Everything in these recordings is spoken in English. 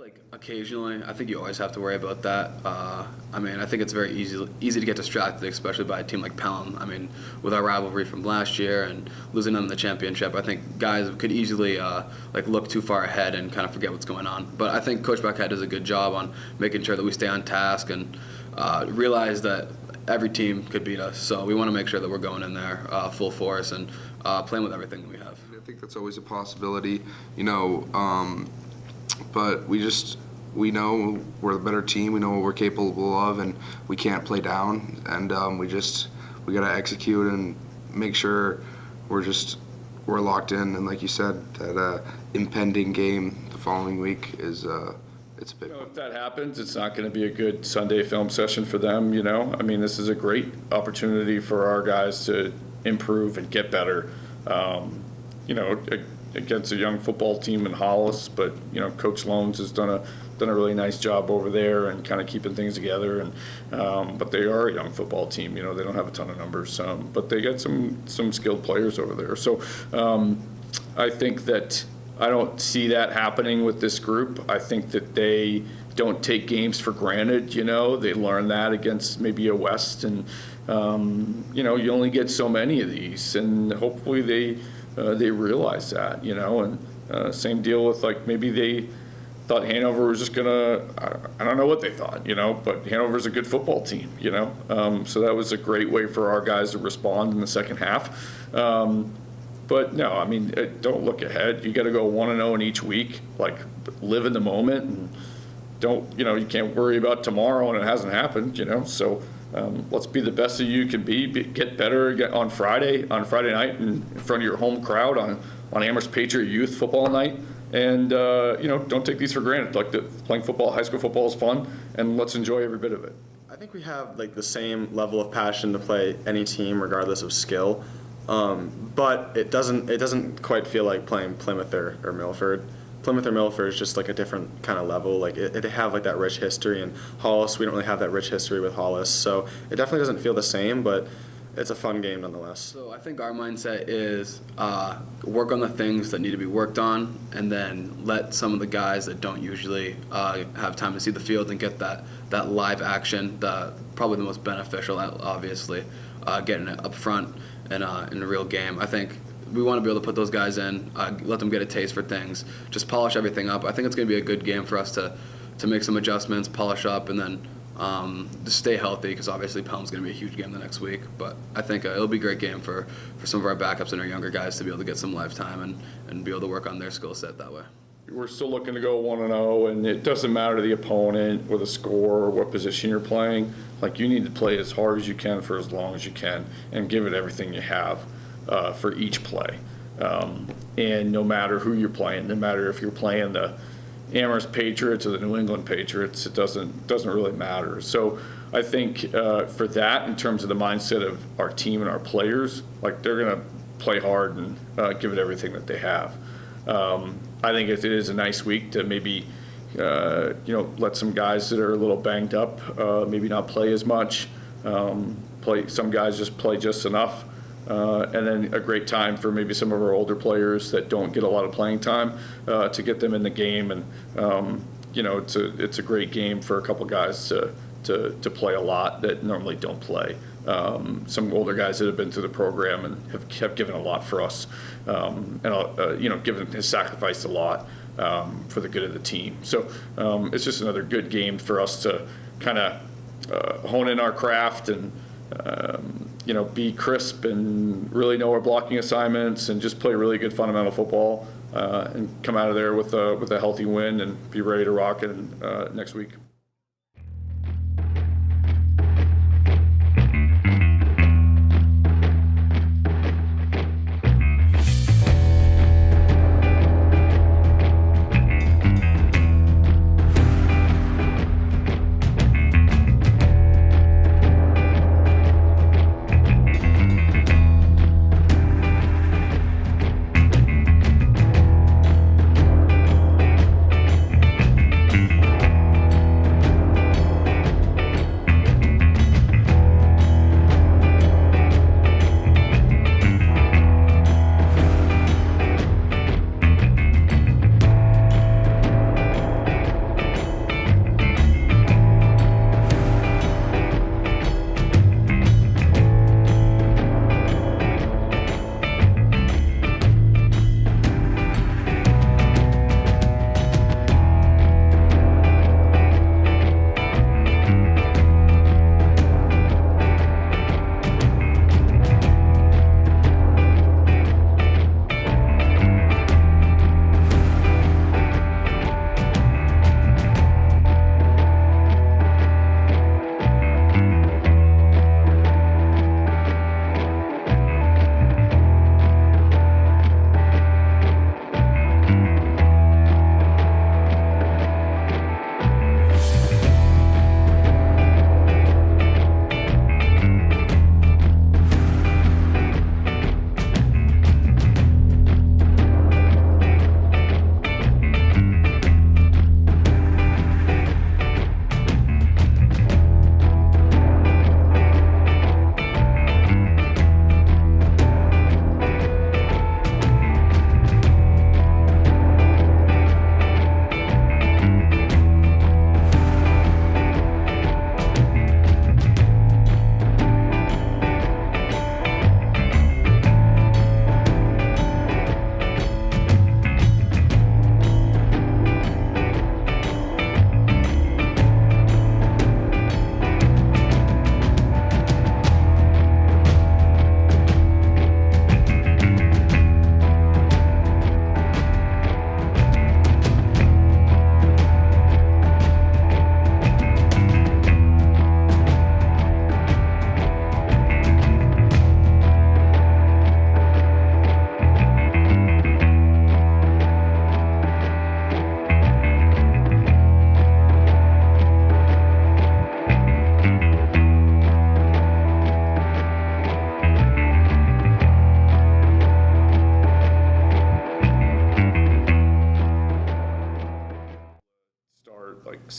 Like occasionally, I think you always have to worry about that. I think it's very easy to get distracted, especially by a team like Pelham. With our rivalry from last year and losing them in the championship, I think guys could easily look too far ahead and kind of forget what's going on. But I think Coach Buckhead does a good job on making sure that we stay on task and realize that every team could beat us. So we want to make sure that we're going in there full force and playing with everything that we have. I think that's always a possibility, but we know we're the better team. We know what we're capable of, and we can't play down. And we got to execute and make sure we're locked in. And like you said, that impending game the following week is it's a big one. If that happens, it's not going to be a good Sunday film session for them. This is a great opportunity for our guys to improve and get better. Against a young football team in Hollis, but Coach Loans has done a really nice job over there and kind of keeping things together. And but they are a young football team. They don't have a ton of numbers, but they got some skilled players over there. So I think that I don't see that happening with this group. I think that they don't take games for granted. They learn that against maybe a West, and you only get so many of these, and hopefully they realize that, and same deal with maybe they thought Hanover was just gonna, I don't know what they thought, but Hanover's a good football team, so that was a great way for our guys to respond in the second half. But no, don't look ahead. You got to go 1-0 in each week, live in the moment, and don't, you can't worry about tomorrow and it hasn't happened, so. Let's be the best that you can be. Get better on Friday night in front of your home crowd on Amherst Patriot Youth football night. And, don't take these for granted. Playing football, high school football is fun, and let's enjoy every bit of it. I think we have the same level of passion to play any team regardless of skill. But it doesn't quite feel like playing Plymouth or Milford. Plymouth or Milford is just a different kind of level. They have that rich history, and Hollis, we don't really have that rich history with Hollis. So it definitely doesn't feel the same, but it's a fun game nonetheless. So I think our mindset is work on the things that need to be worked on, and then let some of the guys that don't usually have time to see the field and get that live action, probably the most beneficial, obviously, getting it up front and in a real game. I think we want to be able to put those guys in, let them get a taste for things, just polish everything up. I think it's going to be a good game for us to make some adjustments, polish up, and then just stay healthy, because obviously Pelham's going to be a huge game the next week. But I think it'll be a great game for some of our backups and our younger guys to be able to get some live time and be able to work on their skill set that way. We're still looking to go 1-0, and it doesn't matter the opponent or the score or what position you're playing. You need to play as hard as you can for as long as you can and give it everything you have. For each play, and no matter who you're playing, no matter if you're playing the Amherst Patriots or the New England Patriots, it doesn't really matter. So I think for that, in terms of the mindset of our team and our players, they're going to play hard and give it everything that they have. I think it is a nice week to maybe let some guys that are a little banged up maybe not play as much. Some guys just play just enough. And then a great time for maybe some of our older players that don't get a lot of playing time to get them in the game. And, it's a great game for a couple guys to play a lot that normally don't play. Some older guys that have been through the program and have given a lot for us, has sacrificed a lot for the good of the team. So it's just another good game for us to kind of hone in our craft and, be crisp and really know our blocking assignments and just play really good fundamental football and come out of there with a healthy win and be ready to rock it next week.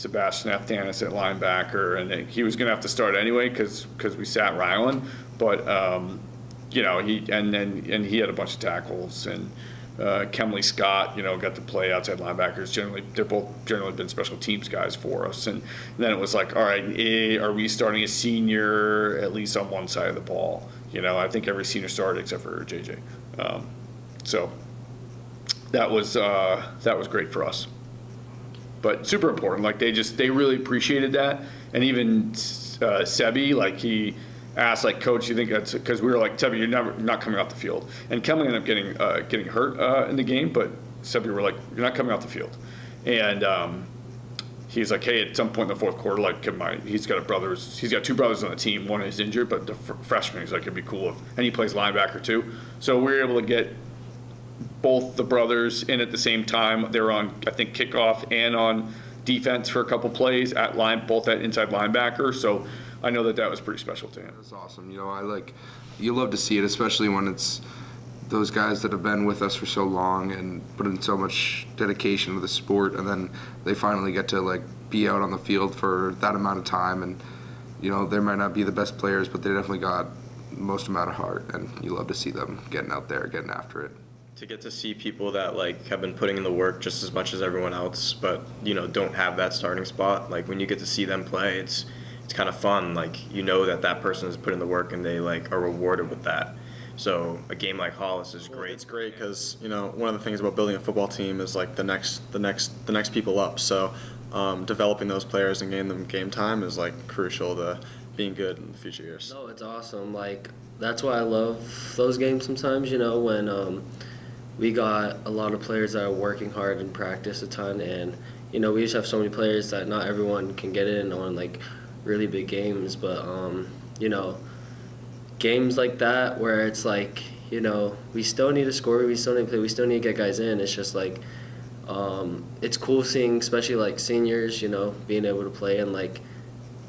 Sebastian Aftanis at linebacker, and he was going to have to start anyway because we sat Rylan, but he had a bunch of tackles, and Kemley Scott, got to play outside linebackers. They're both generally been special teams guys for us, and then it was like, all right, are we starting a senior at least on one side of the ball? I think every senior started except for JJ, so that was great for us. But super important. Like they really appreciated that, and even Sebi, like he asked, like, Coach, you think that's because we were like, Sebi, you're not coming off the field, and Kemley ended up getting hurt in the game, but Sebi were like, you're not coming off the field, and he's like, hey, at some point in the fourth quarter, like, he's got two brothers on the team, one is injured, but the freshman, he's like, it'd be cool and he plays linebacker too, so we were able to get both the brothers in at the same time. They were on, I think, kickoff and on defense for a couple plays both at inside linebacker. So I know that was pretty special to him. That's awesome. You love to see it, especially when it's those guys that have been with us for so long and put in so much dedication to the sport, and then they finally get to be out on the field for that amount of time. And they might not be the best players, but they definitely got the most amount of heart, and you love to see them getting out there, getting after it. To get to see people that have been putting in the work just as much as everyone else, but don't have that starting spot. Like when you get to see them play, it's kind of fun. That person has put in the work and they are rewarded with that. So a game like Hollis is great. It's great because one of the things about building a football team is the next people up. So developing those players and getting them game time is crucial to being good in the future years. No, it's awesome. That's why I love those games sometimes. When we got a lot of players that are working hard and practice a ton, and we just have so many players that not everyone can get in on really big games, but games like that where it's we still need to score, we still need to play, we still need to get guys in. It's just it's cool seeing, especially seniors, being able to play and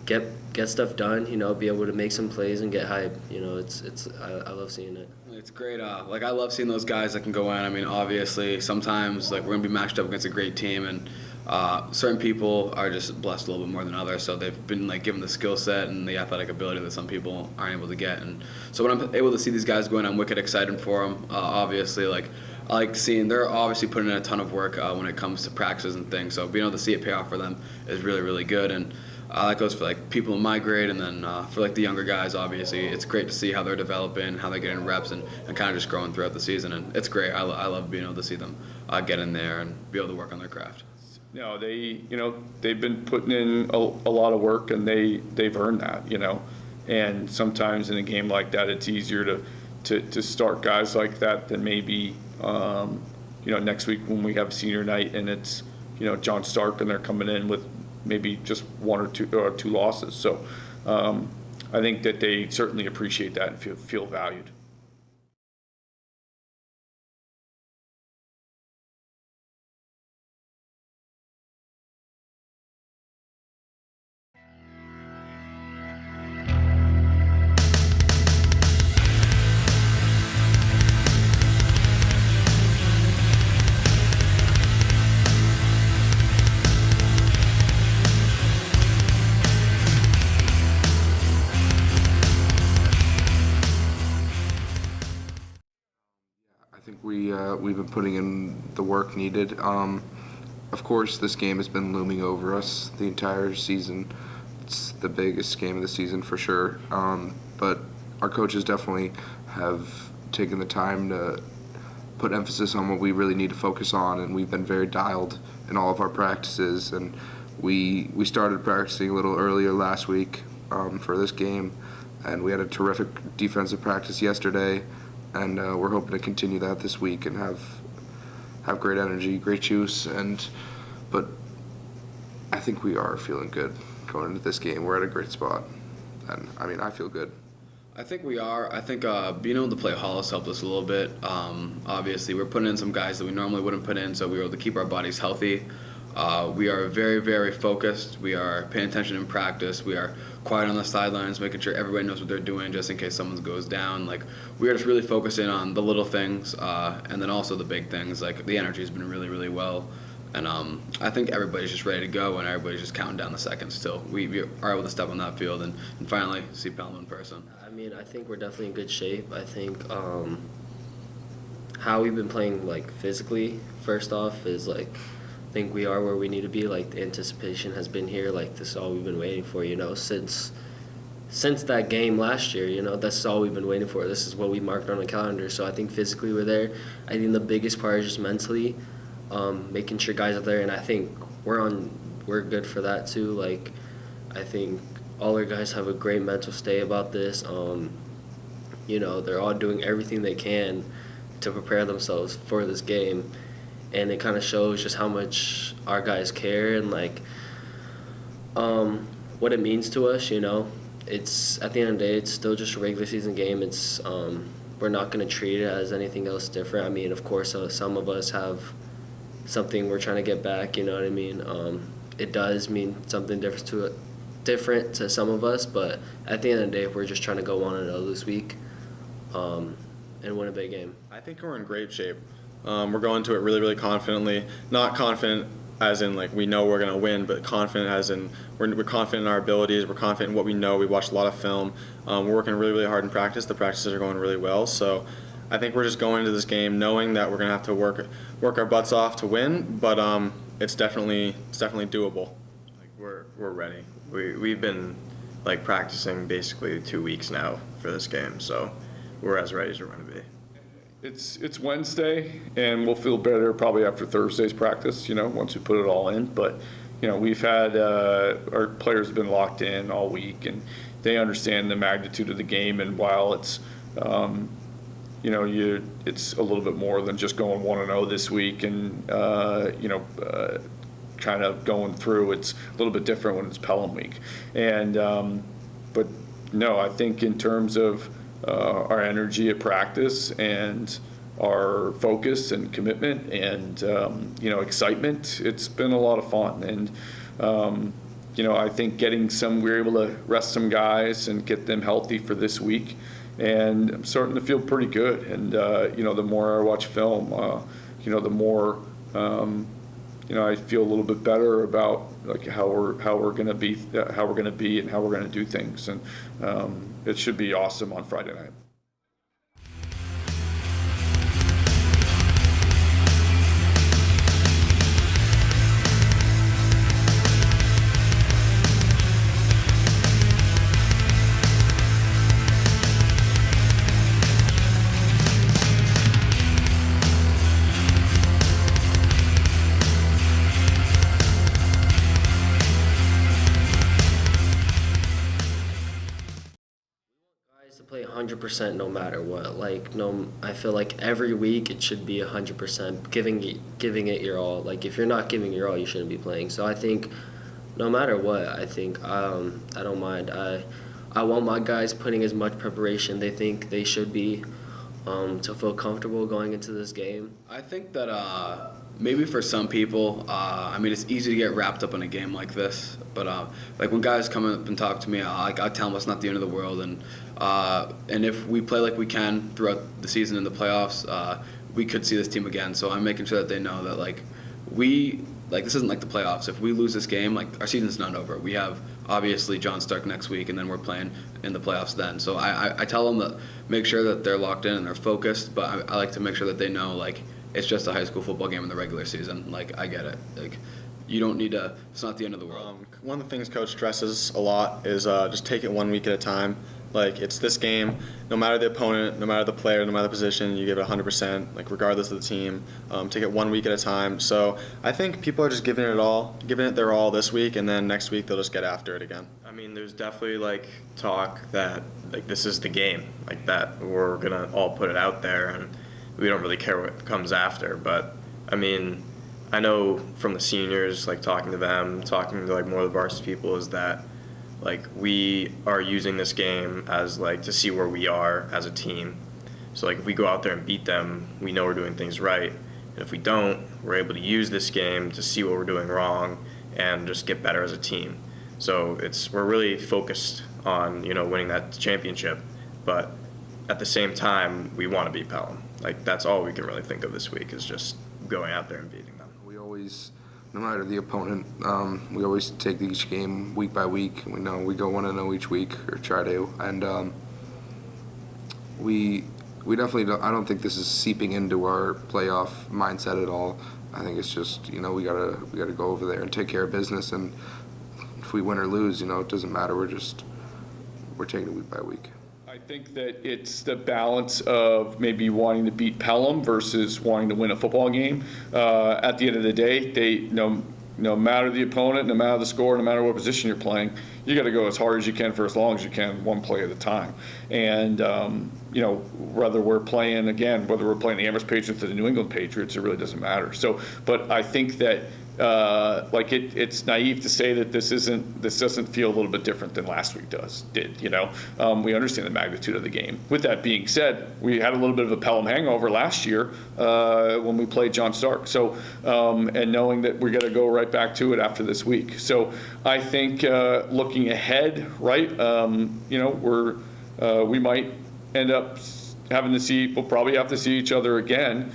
get stuff done, be able to make some plays and get hype. I love seeing it. It's great. I love seeing those guys that can go in. I mean, obviously, sometimes we're going to be matched up against a great team, and certain people are just blessed a little bit more than others. So they've been given the skill set and the athletic ability that some people aren't able to get. And so when I'm able to see these guys go in, I'm wicked excited for them. Obviously, I like seeing they're obviously putting in a ton of work when it comes to practices and things. So being able to see it pay off for them is really, really good. And that goes for people in my grade, and then for the younger guys, obviously it's great to see how they're developing, how they're getting reps, and kind of just growing throughout the season. And it's great. I love being able to see them get in there and be able to work on their craft. They've been putting in a lot of work, and they've earned that. And sometimes in a game like that, it's easier to start guys like that than maybe next week when we have senior night and it's John Stark and they're coming in with maybe just one or two losses. So I think that they certainly appreciate that and feel valued. We've been putting in the work needed. Of course, this game has been looming over us the entire season. It's the biggest game of the season for sure. But our coaches definitely have taken the time to put emphasis on what we really need to focus on, and we've been very dialed in all of our practices. And we started practicing a little earlier last week for this game, and we had a terrific defensive practice yesterday. And we're hoping to continue that this week and have great energy, great juice, but I think we are feeling good going into this game. We're at a great spot, and I feel good. I think we are. I think being able to play Hollis helped us a little bit. Obviously, we're putting in some guys that we normally wouldn't put in, so we were able to keep our bodies healthy. We are very, very focused. We are paying attention in practice. We are quiet on the sidelines, making sure everybody knows what they're doing just in case someone goes down. We are just really focusing on the little things and then also the big things. The energy has been really, really well. And I think everybody's just ready to go, and everybody's just counting down the seconds till we are able to step on that field and finally see Pelham in person. I mean, I think we're definitely in good shape. I think how we've been playing, like, physically, first off, is, like, I think we are where we need to be. Like, the anticipation has been here. Like, this is all we've been waiting for, since that game last year, that's all we've been waiting for. This is what we marked on the calendar. So I think physically we're there. I think the biggest part is just mentally, making sure guys are there, and I think we're good for that too. Like, I think all our guys have a great mental state about this. They're all doing everything they can to prepare themselves for this game, and it kind of shows just how much our guys care and like what it means to us. It's at the end of the day, it's still just a regular season game. It's we're not going to treat it as anything else different. I mean, of course, some of us have something we're trying to get back. You know what I mean? It does mean something different to some of us, but at the end of the day, we're just trying to go 1-0 this week and win a big game. I think we're in great shape. We're going to it really, really confidently. Not confident as in like we know we're going to win, but confident as in we're confident in our abilities. We're confident in what we know. We watched a lot of film. We're working really, really hard in practice. The practices are going really well. So I think we're just going into this game knowing that we're going to have to work our butts off to win, but it's definitely doable. Like we're ready. We've been like practicing basically 2 weeks now for this game, so we're as ready as we're going to be. It's Wednesday, and we'll feel better probably after Thursday's practice, once we put it all in. But, we've had our players have been locked in all week, and they understand the magnitude of the game. And while it's, it's a little bit more than just going 1-0 this week and, kind of going through, it's a little bit different when it's Pelham week. And, but no, I think in terms of our energy at practice and our focus and commitment and excitement, it's been a lot of fun. And I think we're able to rest some guys and get them healthy for this week, and I'm starting to feel pretty good. And the more I watch film, the more I feel a little bit better about like how we're going to be and how we're going to do things. And it should be awesome on Friday night. To play 100% no matter what. Like, no, I feel like every week it should be 100%, giving it your all. Like, if you're not giving your all, you shouldn't be playing. So I think no matter what, I think I don't mind. I want my guys putting as much preparation they think they should be to feel comfortable going into this game. I think that maybe for some people, it's easy to get wrapped up in a game like this. But like when guys come up and talk to me, I tell them it's not the end of the world. And if we play like we can throughout the season in the playoffs, we could see this team again. So I'm making sure that they know that this isn't like the playoffs. If we lose this game, like our season's not over. We have obviously John Stark next week, and then we're playing in the playoffs then. So I tell them to make sure that they're locked in and they're focused. But I like to make sure that they know like it's just a high school football game in the regular season. Like I get it. Like you don't need to. It's not the end of the world. One of the things Coach stresses a lot is just take it 1 week at a time. Like, it's this game, no matter the opponent, no matter the player, no matter the position, you give it 100%, like, regardless of the team. Take it 1 week at a time. So I think people are just giving it their all this week, and then next week they'll just get after it again. I mean, there's definitely, like, talk that, like, this is the game, like, that we're going to all put it out there, and we don't really care what comes after. But, I mean, I know from the seniors, like, talking to them, talking to, like, more of the varsity people, is that, like, we are using this game as, like, to see where we are as a team. So, like, if we go out there and beat them, we know we're doing things right. And if we don't, we're able to use this game to see what we're doing wrong and just get better as a team. So we're really focused on, winning that championship. But at the same time, we want to beat Pelham. Like, that's all we can really think of this week is just going out there and beating them. We always no matter the opponent. We always take each game week by week. We know we go 1-0 each week, or try to, and we definitely don't. I don't think this is seeping into our playoff mindset at all. I think it's just, we gotta go over there and take care of business, and if we win or lose, it doesn't matter. We're taking it week by week. I think that it's the balance of maybe wanting to beat Pelham versus wanting to win a football game. At the end of the day, no matter the opponent, no matter the score, no matter what position you're playing, you got to go as hard as you can for as long as you can, one play at a time. And whether we're playing the Amherst Patriots or the New England Patriots, it really doesn't matter. So, but I think that it's naive to say that this doesn't feel a little bit different than last week did. We understand the magnitude of the game. With that being said, we had a little bit of a Pelham hangover last year when we played John Stark. So, and knowing that we're going to go right back to it after this week. So, I think looking ahead, right? We might end up we'll probably have to see each other again.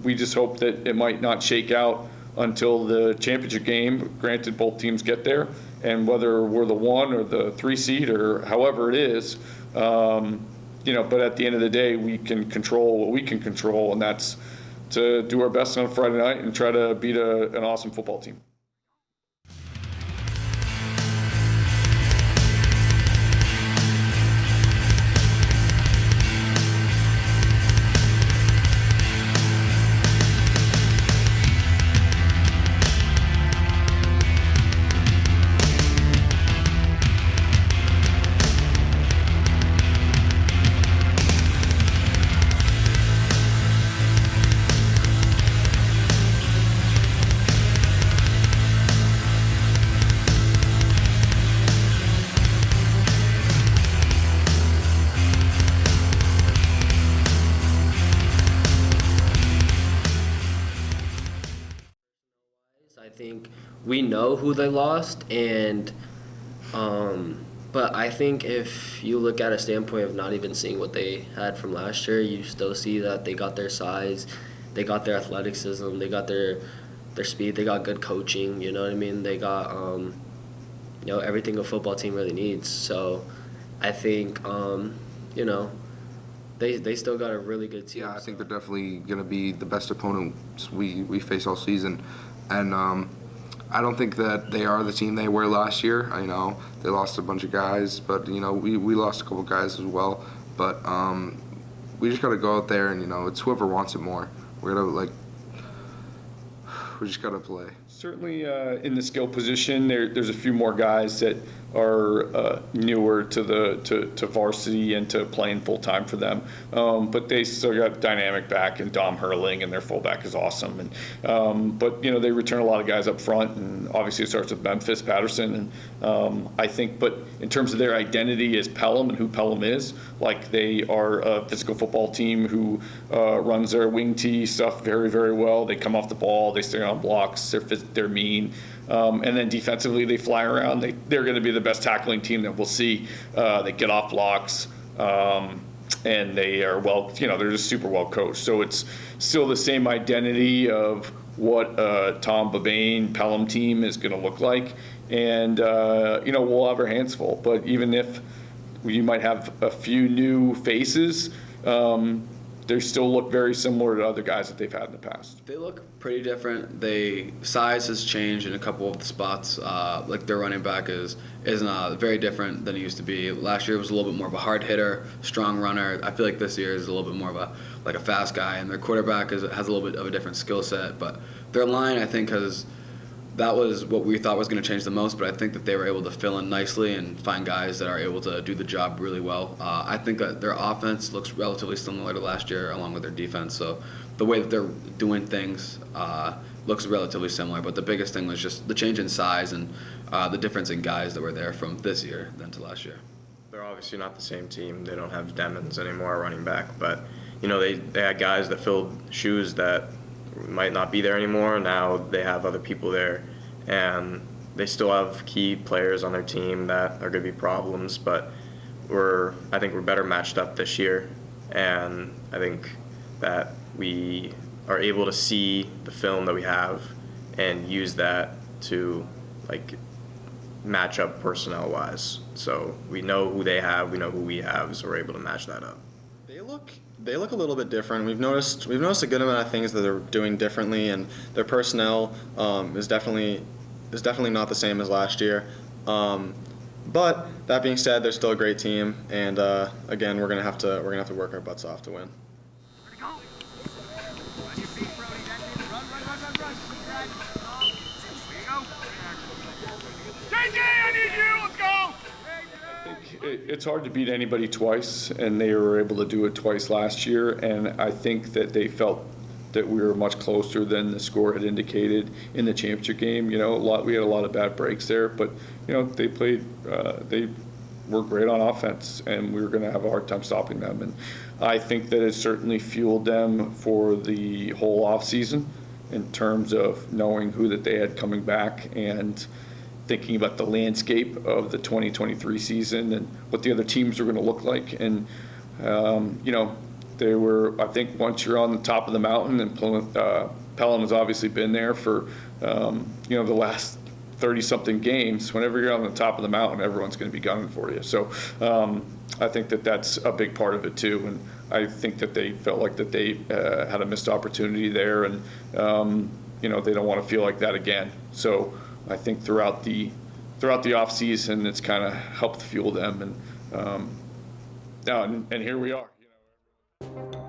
We just hope that it might not shake out until the championship game. Granted, both teams get there, and whether we're the 1 or the 3 seed or however it is, but at the end of the day, we can control what we can control, and that's to do our best on Friday night and try to beat an awesome football team. I think we know who they lost, and but I think if you look at a standpoint of not even seeing what they had from last year, you still see that they got their size, they got their athleticism, they got their speed, they got good coaching. You know what I mean? They got everything a football team really needs. So I think they still got a really good team. Yeah, I think they're definitely going to be the best opponents we face all season. And I don't think that they are the team they were last year. I know they lost a bunch of guys, but we lost a couple guys as well. But we just got to go out there and it's whoever wants it more. We just got to play. Certainly in the skill position, there's a few more guys that are newer to varsity and to playing full time for them, but they still got dynamic back and Dom Hurling, and their fullback is awesome. And but they return a lot of guys up front, and obviously it starts with Memphis Patterson. And I think, but in terms of their identity as Pelham and who Pelham is, they are a physical football team who runs their wing tee stuff very, very well. They come off the ball, they stay on blocks, they're mean. And then defensively, they fly around. They're going to be the best tackling team that we'll see. They get off blocks, and they are they're just super well coached. So it's still the same identity of what Tom Babane Pelham team is going to look like. And, we'll have our hands full. But even if you might have a few new faces, they still look very similar to other guys that they've had in the past. They look pretty different. Size has changed in a couple of the spots. Their running back is very different than it used to be. Last year it was a little bit more of a hard hitter, strong runner. I feel like this year is a little bit more of a fast guy, and their quarterback has a little bit of a different skill set. But their line, I think, that was what we thought was going to change the most, but I think that they were able to fill in nicely and find guys that are able to do the job really well. I think that their offense looks relatively similar to last year, along with their defense. So the way that they're doing things looks relatively similar, but the biggest thing was just the change in size and the difference in guys that were there from this year than to last year. They're obviously not the same team. They don't have Demons anymore running back, but they had guys that filled shoes that might not be there anymore. Now they have other people there, and they still have key players on their team that are going to be problems, but I think we're better matched up this year, and I think that we are able to see the film that we have and use that to like match up personnel wise. So we know who they have, we know who we have, so we're able to match that up. They look a little bit different. We've noticed a good amount of things that they're doing differently, and their personnel is definitely not the same as last year. But that being said, they're still a great team, and again, we're gonna have to work our butts off to win. It's hard to beat anybody twice, and they were able to do it twice last year, and I think that they felt that we were much closer than the score had indicated in the championship game. You know, we had a lot of bad breaks there, but you know, they were great on offense, and we were going to have a hard time stopping them. And I think that it certainly fueled them for the whole off season in terms of knowing who that they had coming back and thinking about the landscape of the 2023 season and what the other teams were going to look like. And, you know, they were, I think once you're on the top of the mountain, and Pelham has obviously been there for, you know, the last 30-something games. Whenever you're on the top of the mountain, everyone's going to be gunning for you. So I think that that's a big part of it too. And I think that they felt like that they had a missed opportunity there, and, you know, they don't want to feel like that again. So I think throughout the off season, it's kind of helped fuel them, and here we are. You know.